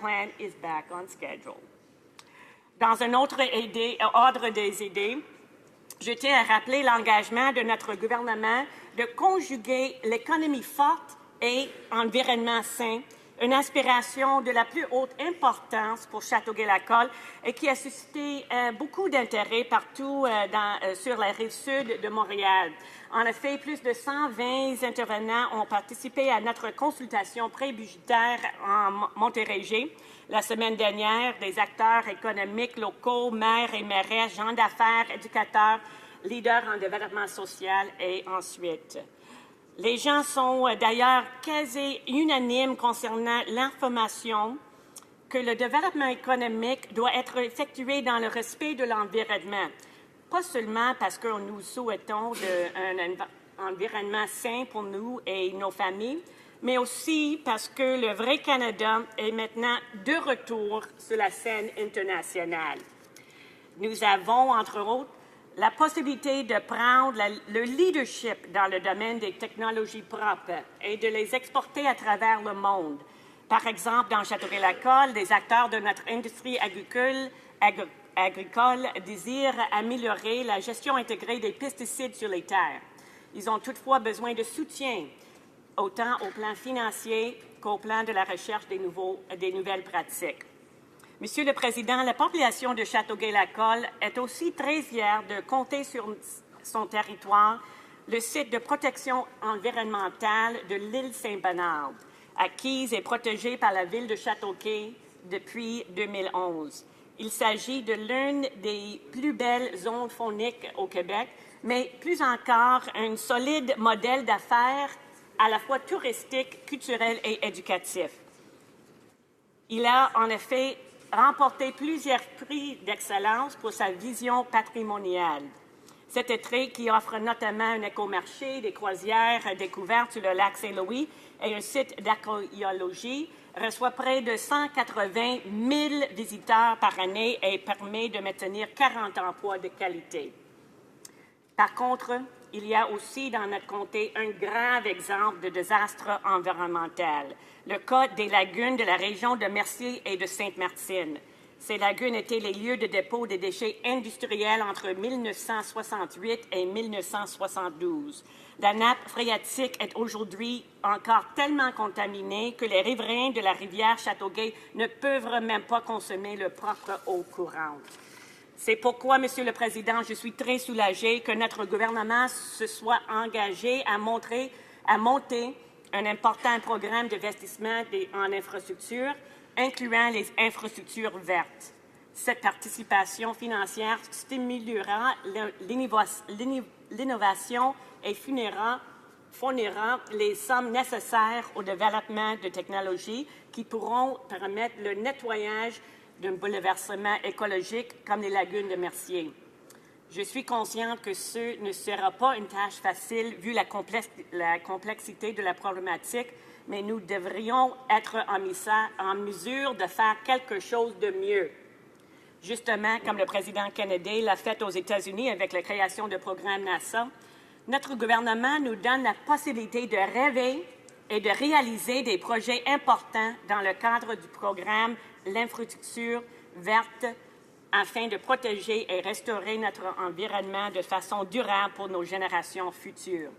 plan is back on schedule. Dans un autre ordre des idées, je tiens à rappeler l'engagement de notre gouvernement de conjuguer l'économie forte et environnement sain, une aspiration de la plus haute importance pour Châteauguay-Lacolle et qui a suscité beaucoup d'intérêt partout sur la rive sud de Montréal. En effet, plus de 120 intervenants ont participé à notre consultation pré-budgétaire en Montérégie la semaine dernière, des acteurs économiques locaux, maires et mairesses, gens d'affaires, éducateurs, leaders en développement social et ensuite. Les gens sont d'ailleurs quasi unanimes concernant l'information que le développement économique doit être effectué dans le respect de l'environnement. Pas seulement parce que nous souhaitons un environnement sain pour nous et nos familles, mais aussi parce que le vrai Canada est maintenant de retour sur la scène internationale. Nous avons, entre autres, la possibilité de prendre le leadership dans le domaine des technologies propres et de les exporter à travers le monde. Par exemple, dans Châteauguay-Lacolle, des acteurs de notre industrie agricole désirent améliorer la gestion intégrée des pesticides sur les terres. Ils ont toutefois besoin de soutien, autant au plan financier qu'au plan de la recherche des nouvelles pratiques. Monsieur le Président, la population de Châteauguay-Lacolle est aussi très fière de compter sur son territoire le site de protection environnementale de l'île Saint-Bernard, acquise et protégée par la ville de Châteauguay depuis 2011. Il s'agit de l'une des plus belles zones fauniques au Québec, mais plus encore un solide modèle d'affaires à la fois touristique, culturel et éducatif. Il a en effet remporté plusieurs prix d'excellence pour sa vision patrimoniale. Cet attrait, qui offre notamment un écomarché, des croisières découvertes sur le lac Saint-Louis et un site d'archéologie, reçoit près de 180 000 visiteurs par année et permet de maintenir 40 emplois de qualité. Par contre, il y a aussi dans notre comté un grave exemple de désastre environnemental, le cas des lagunes de la région de Mercier et de Sainte-Martine. Ces lagunes étaient les lieux de dépôt des déchets industriels entre 1968 et 1972. La nappe phréatique est aujourd'hui encore tellement contaminée que les riverains de la rivière Châteauguay ne peuvent même pas consommer leur propre eau courante. C'est pourquoi, Monsieur le Président, je suis très soulagée que notre gouvernement se soit engagé à monter un important programme d'investissement en infrastructures, incluant les infrastructures vertes. Cette participation financière stimulera l'innovation et fournira les sommes nécessaires au développement de technologies qui pourront permettre le nettoyage d'un bouleversement écologique comme les lagunes de Mercier. Je suis consciente que ce ne sera pas une tâche facile vu la complexité de la problématique, mais nous devrions être en mesure de faire quelque chose de mieux. Justement, comme le président Kennedy l'a fait aux États-Unis avec la création de programme NASA, notre gouvernement nous donne la possibilité de rêver et de réaliser des projets importants dans le cadre du programme L'infrastructure verte afin de protéger et restaurer notre environnement de façon durable pour nos générations futures.